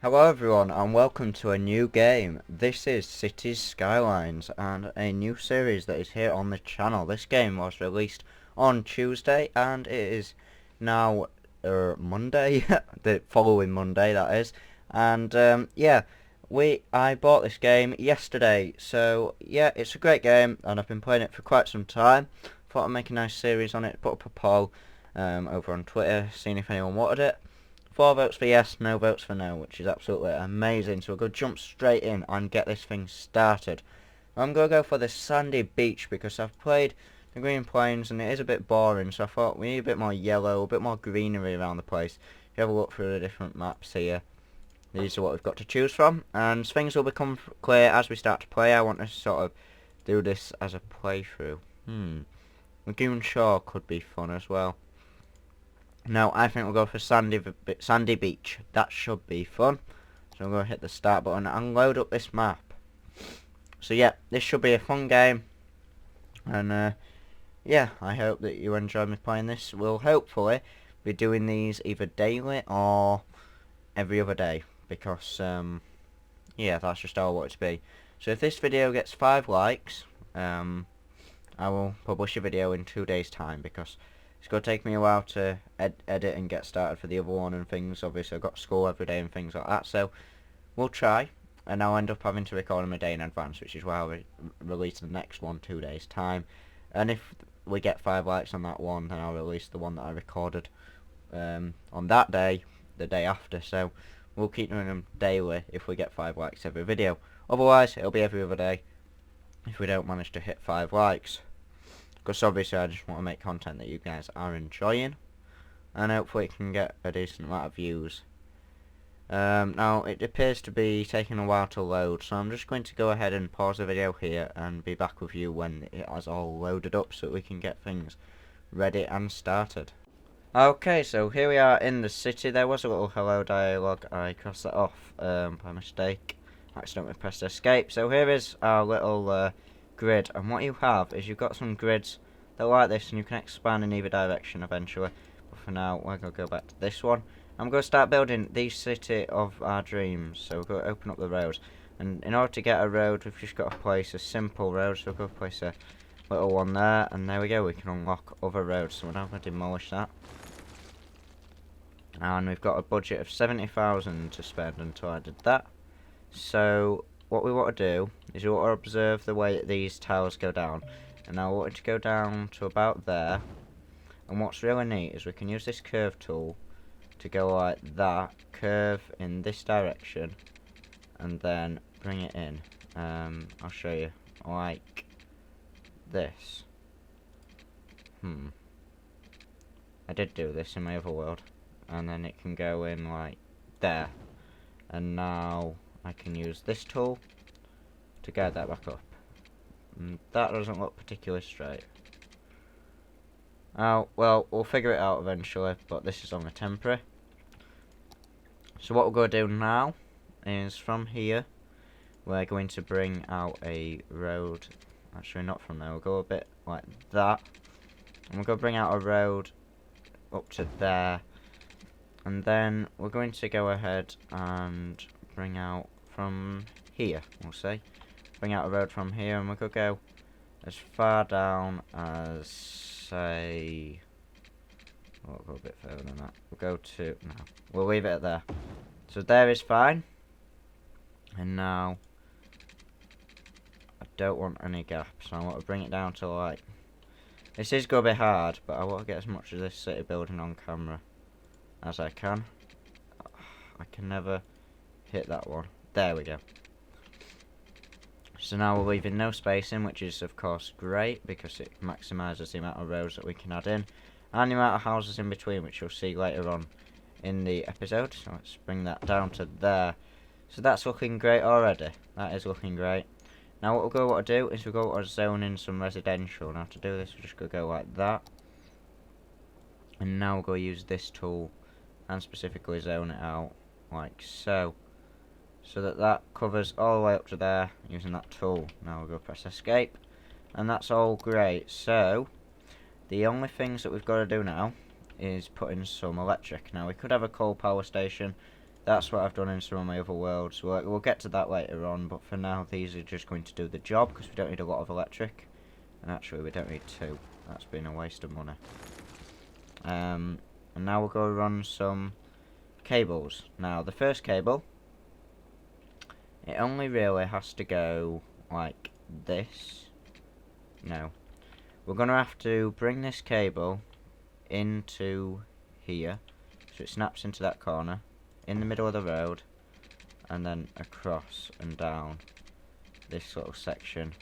Hello everyone and welcome to a new game. This is Cities Skylines and a new series that is here on the channel. This game was released on Tuesday and it is now Monday, the following Monday that is. And yeah, I bought this game yesterday, so yeah, it's a great game and I've been playing it for quite some time. Thought I'd make a nice series on it, put up a poll over on Twitter, seeing if anyone wanted it. 4 votes for yes, no votes for no, which is absolutely amazing. So we'll go jump straight in and get this thing started. I'm going to go for the sandy beach because I've played the green plains and it is a bit boring. So I thought we need a bit more yellow, a bit more greenery around the place. If you have a look through the different maps here, these are what we've got to choose from. And things will become clear as we start to play. I want to sort of do this as a playthrough. Lagoon Shore could be fun as well. No, I think we'll go for Sandy Beach. That should be fun. So we'll go hit the start button and load up this map. So yeah, this should be a fun game. And yeah, I hope that you enjoy me playing this. We'll hopefully be doing these either daily or every other day. Because, yeah, that's just how I want it to be. So if this video gets 5 likes, I will publish a video in 2 days' time. Because it's going to take me a while to edit and get started for the other one and things. Obviously, I've got school every day and things like that. So, we'll try. And I'll end up having to record them a day in advance, which is why I'll release the next one 2 days' time. And if we get 5 likes on that one, then I'll release the one that I recorded on that day, the day after. So, we'll keep doing them daily if we get 5 likes every video. Otherwise, it'll be every other day if we don't manage to hit 5 likes. Because obviously I just want to make content that you guys are enjoying. And hopefully it can get a decent amount of views. Now it appears to be taking a while to load. So I'm just going to go ahead and pause the video here. And be back with you when it has all loaded up. So that we can get things ready and started. Okay, so here we are in the city. There was a little hello dialogue. I crossed that off by mistake. Accidentally pressed escape. So here is our little grid, and what you have is you've got some grids that are like this and you can expand in either direction eventually, but for now we're going to go back to this one. I'm going to start building the city of our dreams, so we're going to open up the roads, and in order to get a road we've just got to place a simple road, so we're going to place a little one there, and there we go, we can unlock other roads. So we're now going to demolish that, and we've got a budget of 70,000 to spend until I did that. So what we want to do is we want to observe the way that these tiles go down. And now I want it to go down to about there. And what's really neat is we can use this curve tool to go like that, curve in this direction, and then bring it in. I'll show you, like this. I did do this in my other world. And then it can go in like there. And now I can use this tool to guide that back up. And that doesn't look particularly straight. Oh, well, we'll figure it out eventually, but this is only temporary. So what we're going to do now is from here, we're going to bring out a road. Actually, not from there, we'll go a bit like that. And we're going to bring out a road up to there. And then we're going to go ahead and bring out from here, we'll say. Bring out a road from here, and we're going to go as far down as, say, we'll go a bit further than that. We'll go to, no, we'll leave it at there. So there is fine. And now, I don't want any gaps, so I want to bring it down to like, this is going to be hard, but I want to get as much of this city building on camera as I can. I can never hit that one. There we go. So now we're leaving no spacing, which is of course great because it maximises the amount of rows that we can add in and the amount of houses in between, which you'll see later on in the episode. So let's bring that down to there. So that's looking great already. That is looking great. Now what we're going to want to do is we're going to want to zone in some residential. Now to do this we're just going to go like that. And now we're going to use this tool and specifically zone it out like so. So that covers all the way up to there using that tool. Now we'll go press escape. And that's all great. So, the only things that we've got to do now is put in some electric. Now we could have a coal power station That's what I've done in some of my other worlds. We'll get to that later on, but for now these are just going to do the job because we don't need a lot of electric. And actually we don't need two. That's been a waste of money. And now we'll go run some cables. Now the first cable, it only really has to go like this. No. We're going to have to bring this cable into here, so it snaps into that corner, in the middle of the road, and then across and down this little section,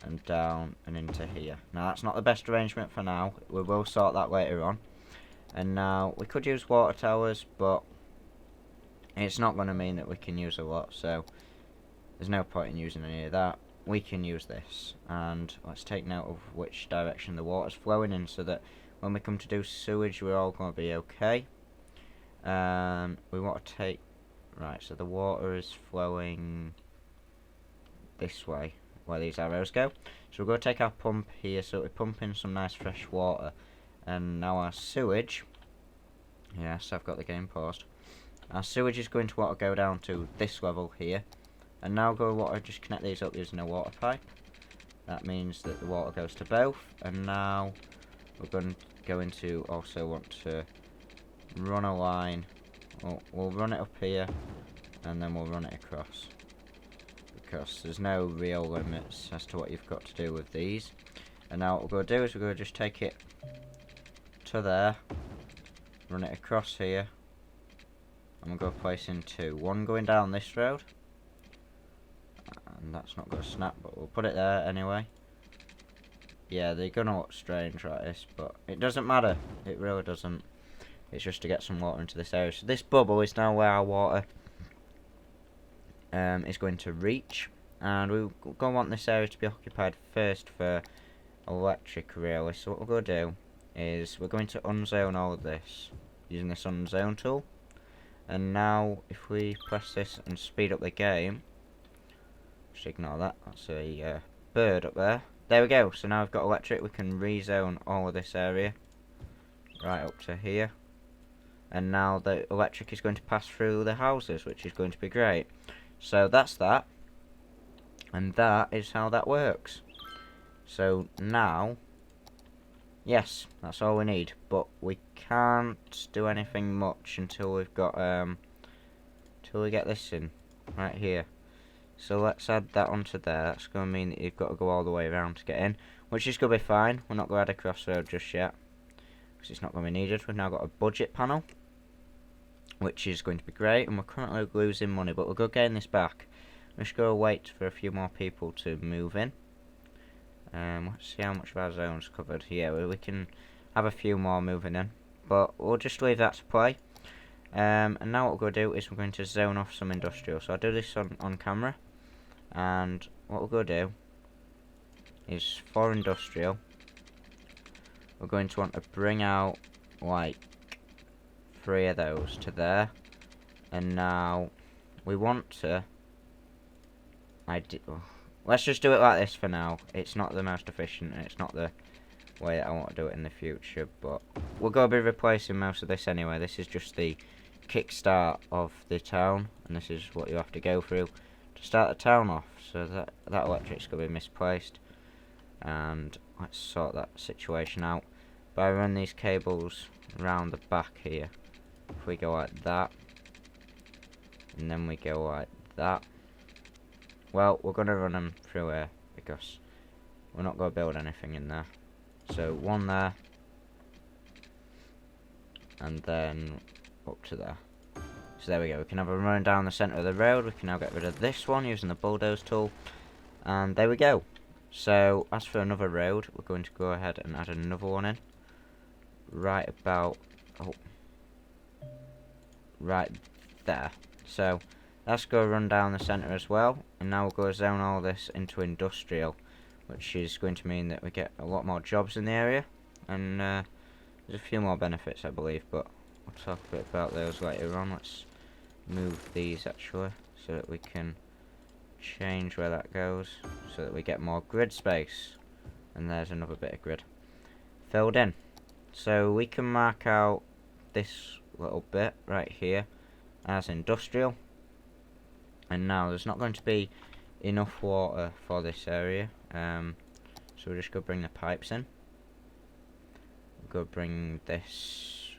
and down and into here. Now that's not the best arrangement for now, we will sort that later on. And now we could use water towers, but it's not going to mean that we can use a lot, so there's no point in using any of that. We can use this, and let's take note of which direction the water's flowing in, so that when we come to do sewage we're all going to be okay. We want to take, right, so the water is flowing this way, where these arrows go. So we're going to take our pump here, so we pump in some nice fresh water. And now our sewage, yes, I've got the game paused. Our sewage is going to want to go down to this level here. And now we're going to want to just connect these up using a water pipe. That means that the water goes to both. And now we're going to also want to run a line. We'll run it up here, and then we'll run it across, because there's no real limits as to what you've got to do with these. And now what we're going to do is we're going to just take it to there, run it across here, and we're going to place in two. One going down this road, and that's not going to snap, but we'll put it there anyway. Yeah, they're going to look strange like this, but it doesn't matter. It really doesn't. It's just to get some water into this area. So this bubble is now where our water is going to reach, and we're going to want this area to be occupied first for electric, really. So what we're going to do is we're going to unzone all of this using this unzone tool. And now if we press this and speed up the game, just ignore that, that's a bird up there. There we go. So now we've got electric. We can rezone all of this area right up to here. And now the electric is going to pass through the houses, which is going to be great. So that's that. And that is how that works. So now, yes, that's all we need. But we can't do anything much until we've got till we get this in right here. So let's add that onto there. That's going to mean that you've got to go all the way around to get in, which is going to be fine. We're not going to add a crossroad just yet, because it's not going to be needed. We've now got a budget panel, which is going to be great, and we're currently losing money, but we'll go gain this back. I'm just going to wait for a few more people to move in. Let's see how much of our zone's covered. Yeah, we can have a few more moving in, but we'll just leave that to play. And now what we're going to do is we're going to zone off some industrial. So I'll do this on camera, and what we're going to do is for industrial, we're going to want to bring out like 3 of those to there. And now we want to let's just do it like this for now. It's not the most efficient, and it's not the way that I want to do it in the future, but we're going to be replacing most of this anyway. This is just the kickstart of the town, and this is what you have to go through to start the town off. So that electric's going to be misplaced, and let's sort that situation out by running these cables around the back here. If we go like that, and then we go like that, well, we're going to run them through here because we're not going to build anything in there. So one there, and then up to there. So there we go. We can have a run down the centre of the road. We can now get rid of this one using the bulldoze tool, and there we go. So as for another road, we're going to go ahead and add another one in right about right there. So let's go run down the centre as well, and now we'll go zone all this into industrial, which is going to mean that we get a lot more jobs in the area, and there's a few more benefits, I believe, but we'll talk a bit about those later on. Let's move these actually so that we can change where that goes, so that we get more grid space. And there's another bit of grid filled in. So we can mark out this little bit right here as industrial. And now there's not going to be enough water for this area, so we're just going to bring the pipes in. We'll go bring this,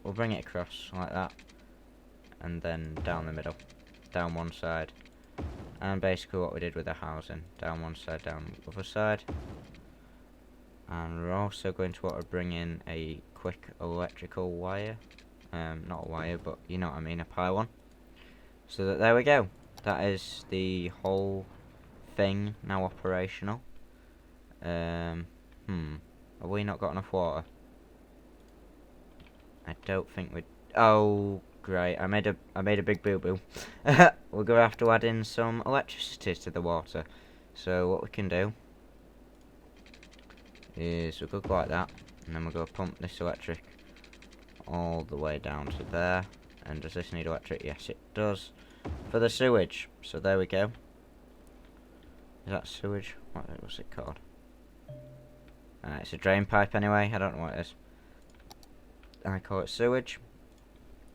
we'll bring it across like that, and then down the middle, down one side. And basically what we did with the housing, down one side, down the other side. And we're also going to want to bring in a quick electrical wire, not a wire, but you know what I mean, a pylon. So that there we go, that is the whole thing now operational. Have we not got enough water? I don't think we. Oh, great! I made a big boo boo. We're gonna have to add in some electricity to the water. So what we can do is we'll go like that, and then we're gonna pump this electric all the way down to there. And does this need electric? Yes, it does. For the sewage. So there we go. Is that sewage? What was it called? It's a drain pipe anyway. I don't know what it is. I call it sewage.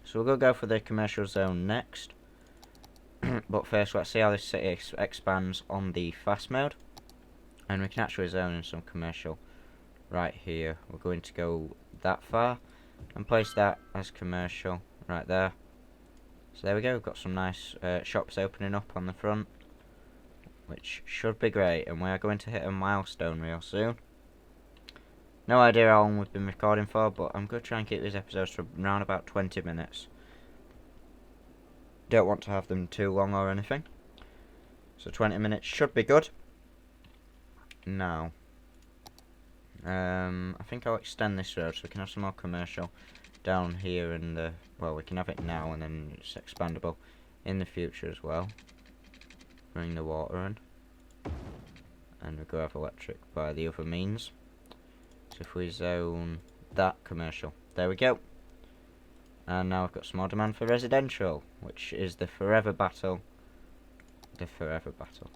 So we're going to go for the commercial zone next. But first, let's see how this city expands on the fast mode. And we can actually zone in some commercial right here. We're going to go that far and place that as commercial right there. So there we go. We've got some nice shops opening up on the front, which should be great. And we are going to hit a milestone real soon. No idea how long we've been recording for, but I'm going to try and keep these episodes for around about 20 minutes. Don't want to have them too long or anything. So 20 minutes should be good. Now, I think I'll extend this road so we can have some more commercial down here in the... Well, we can have it now and then it's expandable in the future as well. Bring the water in. And we'll go have electric by the other means. So if we zone that commercial, there we go. And now we've got some more demand for residential, which is the forever battle. The forever battle.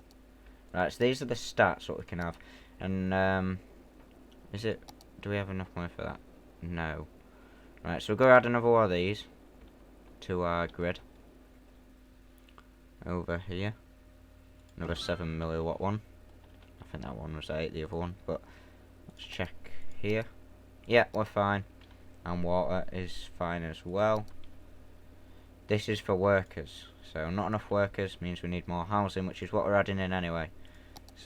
Right, so these are the stats what we can have. And is it? Do we have enough money for that? No. Right, so we'll go add another one of these to our grid over here. Another 7 milliwatt one. I think that one was 8, the other one, but let's check here. Yeah, we're fine. And water is fine as well. This is for workers. So not enough workers means we need more housing, which is what we're adding in anyway.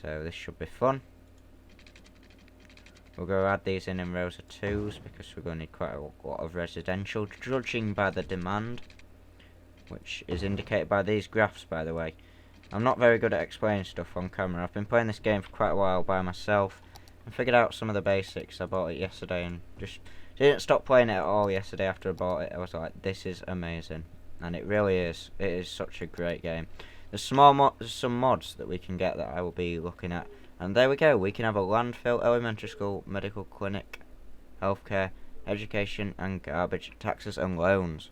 So this should be fun. We'll go add these in rows of 2s because we're going to need quite a lot of residential, judging by the demand, which is indicated by these graphs, by the way. I'm not very good at explaining stuff on camera. I've been playing this game for quite a while by myself and figured out some of the basics. I bought it yesterday and just didn't stop playing it at all yesterday after I bought it. I was like, this is amazing. And it really is. It is such a great game. There's some mods that we can get that I will be looking at. And there we go. We can have a landfill, elementary school, medical clinic, healthcare, education, and garbage, taxes and loans.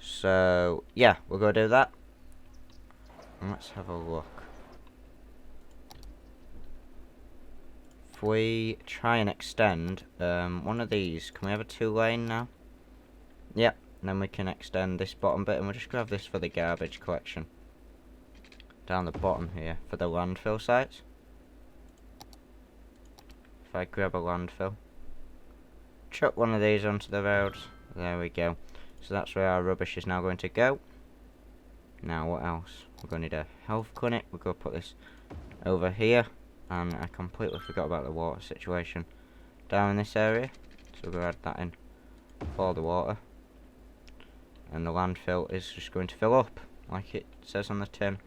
So, yeah, we'll go do that. And let's have a look. If we try and extend one of these, can we have a 2-lane now? Yep, and then we can extend this bottom bit, and we'll just grab this for the garbage collection. Down the bottom here, for the landfill sites. If I grab a landfill, chuck one of these onto the roads, there we go. So that's where our rubbish is now going to go. Now what else? We're going to need a health clinic. We're going to put this over here. And I completely forgot about the water situation down in this area. So we're going to add that in for the water. And the landfill is just going to fill up, like it says on the tin.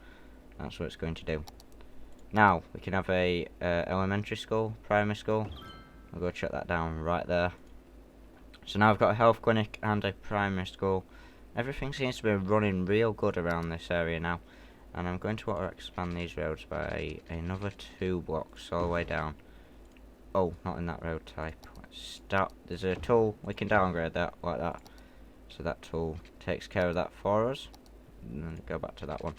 That's what it's going to do. Now, we can have a elementary school, primary school. I'll go check that down right there. So now I've got a health clinic and a primary school. Everything seems to be running real good around this area now. And I'm going to want to expand these roads by another 2 blocks all the way down. Oh, not in that road type. Let's start. There's a tool. We can downgrade that like that. So that tool takes care of that for us. And then go back to that one.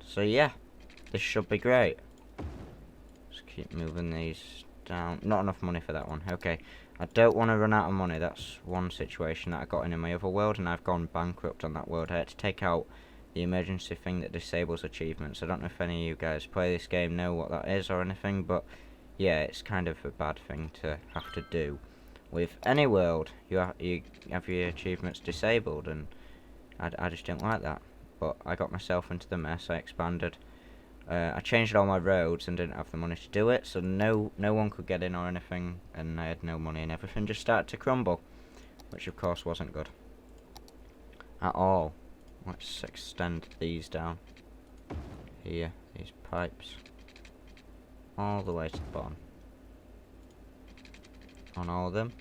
So yeah, this should be great. Just keep moving these down. Not enough money for that one. Okay. I don't want to run out of money. That's one situation that I got in my other world, and I've gone bankrupt on that world. I had to take out the emergency thing that disables achievements. I don't know if any of you guys play this game know what that is or anything, but yeah, it's kind of a bad thing to have to do. With any world, you have your achievements disabled, and I just didn't like that. But I got myself into the mess. I expanded. I changed all my roads and didn't have the money to do it, so no one could get in or anything, and I had no money, and everything just started to crumble, which of course wasn't good at all. Let's extend these down here, these pipes, all the way to the bottom on all of them.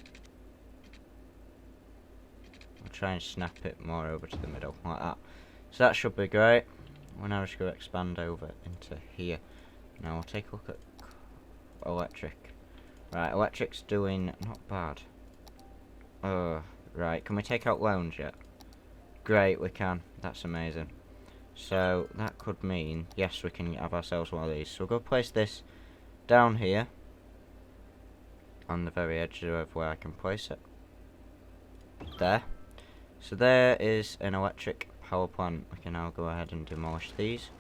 I'll try and snap it more over to the middle like that, so that should be great. We're now just going to expand over into here. Now we'll take a look at electric. Right, electric's doing not bad. Right, can we take out loans yet? Great, we can. That's amazing. So that could mean, yes, we can have ourselves one of these. So we'll go place this down here on the very edge of where I can place it. There. So there is an electric power plant. We can now go ahead and demolish these.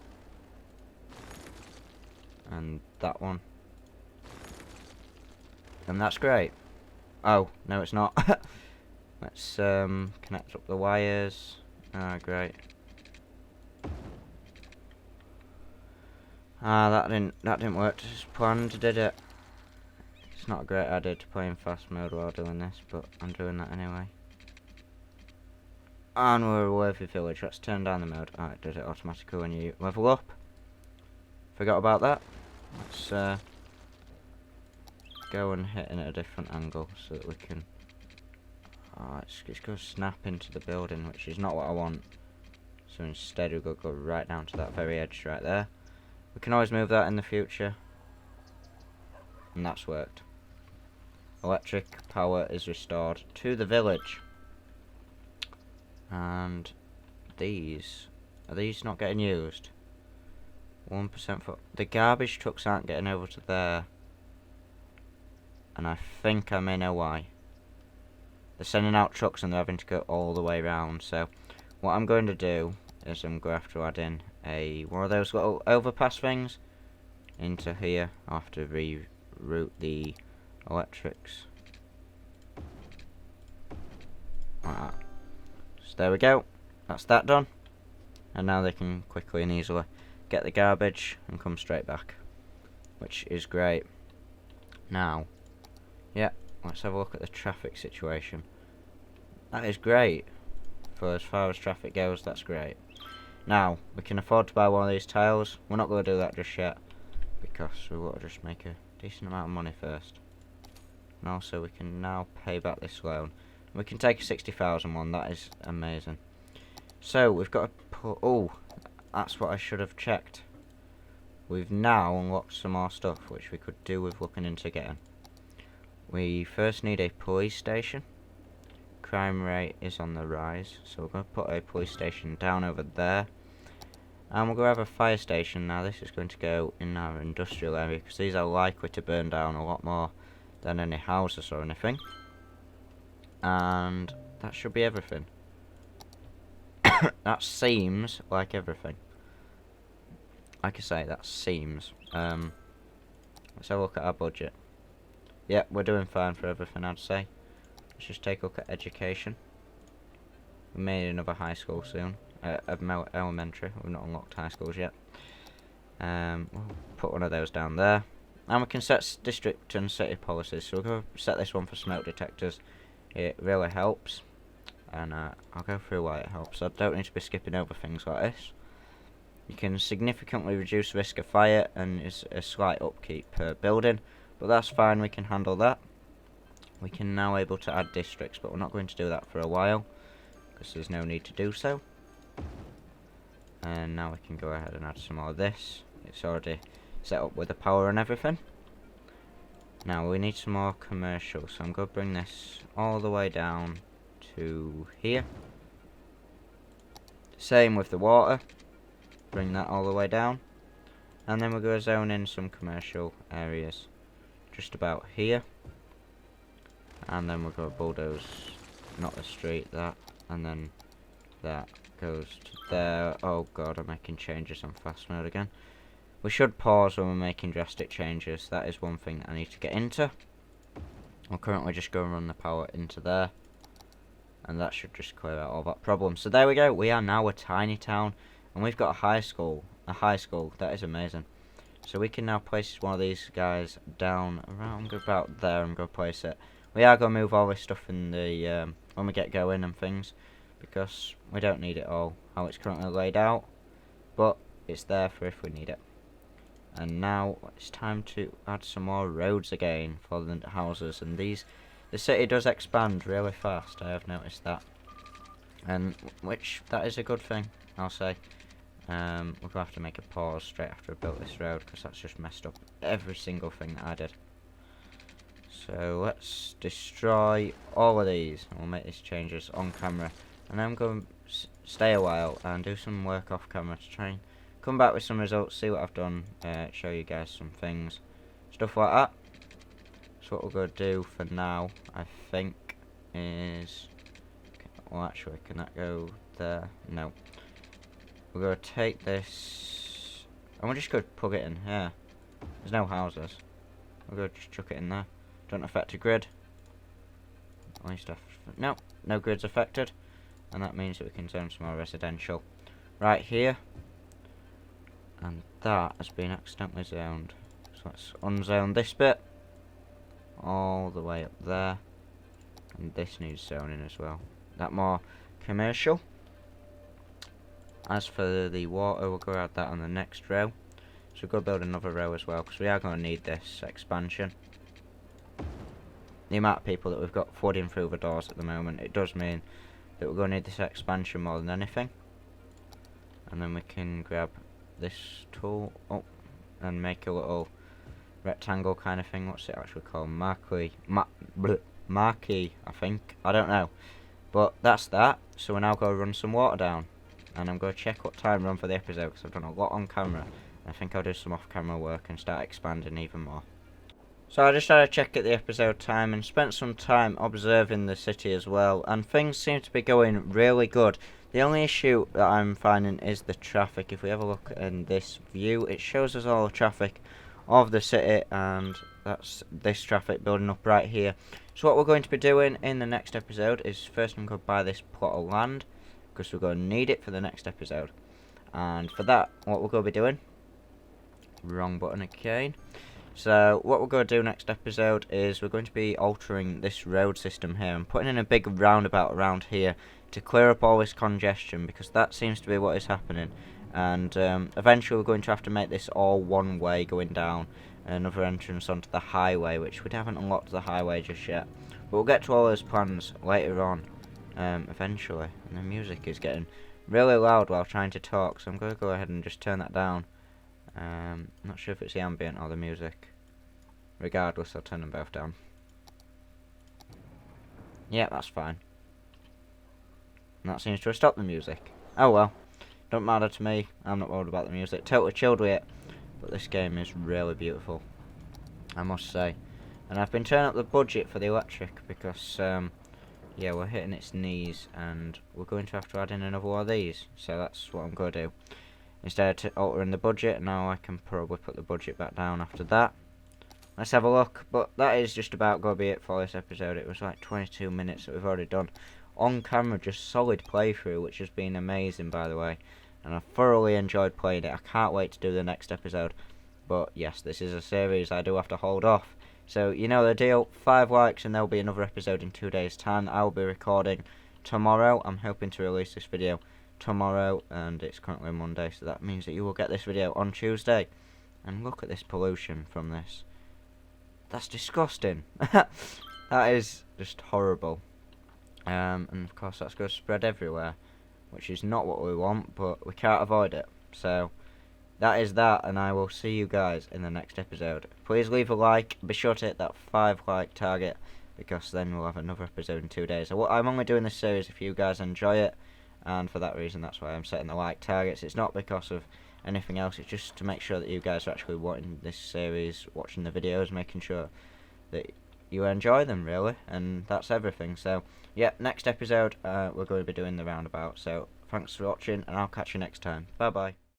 And that one. And that's great. Oh, no it's not. Let's connect up the wires. Ah, great. Ah, that didn't work as planned, did it? It's not a great idea to play in fast mode while doing this, but I'm doing that anyway. And we're a worthy village. Let's turn down the mode. Oh, it did it automatically when you level up. Forgot about that. Let's go and hit in at a different angle so that we can. Oh, it's going to snap into the building, which is not what I want. So instead, we're going to go right down to that very edge right there. We can always move that in the future, and that's worked. Electric power is restored to the village. And these, are these not getting used? 1% for the garbage trucks aren't getting over to there, and I think I may know why. They're sending out trucks and they're having to go all the way around. So what I'm going to do is I'm going to have to add in one of those little overpass things into here. I'll have to reroute the electrics like that. So there we go, that's that done, and now they can quickly and easily get the garbage and come straight back, which is great. Now, yeah, let's have a look at the traffic situation. That is great. For as far as traffic goes, that's great. Now, we can afford to buy one of these tiles. We're not going to do that just yet, because we want to just make a decent amount of money first. And also, we can now pay back this loan. We can take a 60,000 one, that is amazing. So, we've got to put, oh, that's what I should have checked. We've now unlocked some more stuff, which we could do with looking into getting. We first need a police station. Crime rate is on the rise, so we're going to put a police station down over there. And we're going to have a fire station. Now this is going to go in our industrial area, because these are likely to burn down a lot more than any houses or anything. And that should be everything. That seems like everything. Like I say, that seems. Let's have a look at our budget. Yep, we're doing fine for everything, I'd say. Let's just take a look at education. We may need another high school soon. Elementary. We've not unlocked high schools yet. We'll put one of those down there. And we can set district and city policies. So we'll go set this one for smoke detectors. It really helps. And I'll go through why it helps. I don't need to be skipping over things like this. You can significantly reduce risk of fire and is a slight upkeep per building. But that's fine, we can handle that. We can now able to add districts, but we're not going to do that for a while, because there's no need to do so. And now we can go ahead and add some more of this. It's already set up with the power and everything. Now we need some more commercial, so I'm going to bring this all the way down to here. Same with the water. Bring that all the way down. And then we're going to zone in some commercial areas just about here. And then we're going to bulldoze, not the street, that, and then that goes to there. Oh god, I'm making changes on fast mode again. We should pause when we're making drastic changes. That is one thing that I need to get into. I'll currently just go and run the power into there. And that should just clear out all that problem. So there we go. We are now a tiny town. And we've got a high school. A high school. That is amazing. So we can now place one of these guys down around about there. I'm going to place it. We are going to move all this stuff in the when we get going and things. Because we don't need it all how it's currently laid out. But it's there for if we need it. And now it's time to add some more roads again for the houses. And the city does expand really fast. I have noticed that, and that is a good thing, I'll say. We're gonna have to make a pause straight after I built this road because that's just messed up every single thing that I did. So let's destroy all of these, and we'll make these changes on camera. And I'm going to stay a while and do some work off camera to try and come back with some results, see what I've done, show you guys some things, stuff like that. So what we're going to do for now, I think, is... well, actually, can that go there? No. We're going to take this... and we're just going to plug it in here. There's no houses. We're going to just chuck it in there. Don't affect a grid. At least no grid's affected. And that means that we can zone some more residential. Right here. And that has been accidentally zoned. So let's unzone this bit. All the way up there. And this needs zoning as well. That more commercial. As for the water, we'll go add that on the next row. So we'll go build another row as well, because we are going to need this expansion. The amount of people that we've got flooding through the doors at the moment, it does mean that we're going to need this expansion more than anything. And then we can grab this tool and make a little rectangle kind of thing. What's it actually called? Marquee, I think. I don't know. But that's that. So we're now going to run some water down. And I'm going to check what time we're on for the episode, because I've done a lot on camera. I think I'll do some off camera work and start expanding even more. So I just had a check at the episode time and spent some time observing the city as well. And things seem to be going really good. The only issue that I'm finding is the traffic. If we have a look in this view, it shows us all the traffic of the city, and that's this traffic building up right here. So what we're going to be doing in the next episode is first I'm going to buy this plot of land, because we're going to need it for the next episode. And for that, what we're going to be doing, wrong button again. So what we're going to do next episode is we're going to be altering this road system here and putting in a big roundabout around here to clear up all this congestion, because that seems to be what is happening. And eventually we're going to have to make this all one way going down, another entrance onto the highway, which we haven't unlocked the highway just yet. But we'll get to all those plans later on, eventually. And the music is getting really loud while trying to talk, so I'm going to go ahead and just turn that down. Not sure if it's the ambient or the music. Regardless, I'll turn them both down. Yeah, that's fine. And that seems to have stopped the music. Oh well, don't matter to me. I'm not worried about the music. Totally chilled with it. But this game is really beautiful, I must say. And I've been turning up the budget for the electric because, yeah, we're hitting its knees, and we're going to have to add in another one of these. So that's what I'm going to do. Instead of altering the budget, now I can probably put the budget back down after that. Let's have a look. But that is just about going to be it for this episode. It was like 22 minutes that we've already done on camera, just solid playthrough, which has been amazing, by the way. And I thoroughly enjoyed playing it. I can't wait to do the next episode. But yes, this is a series I do have to hold off. So you know the deal. 5 likes and there'll be another episode in 2 days' time. I will be recording tomorrow. I'm hoping to release this video tomorrow, and it's currently Monday, so that means that you will get this video on Tuesday. And look at this pollution from this. That's disgusting. That is just horrible. And of course that's going to spread everywhere, which is not what we want, but we can't avoid it. So that is that, and I will see you guys in the next episode. Please leave a like. Be sure to hit that 5 like target, because then we'll have another episode in 2 days. So I'm only doing this series if you guys enjoy it, and for that reason that's why I'm setting the like targets. It's not because of anything else. It's just to make sure that you guys are actually watching this series, watching the videos, making sure that you enjoy them, really, and that's everything. So yeah, next episode we're going to be doing the roundabout. So thanks for watching, and I'll catch you next time. Bye bye.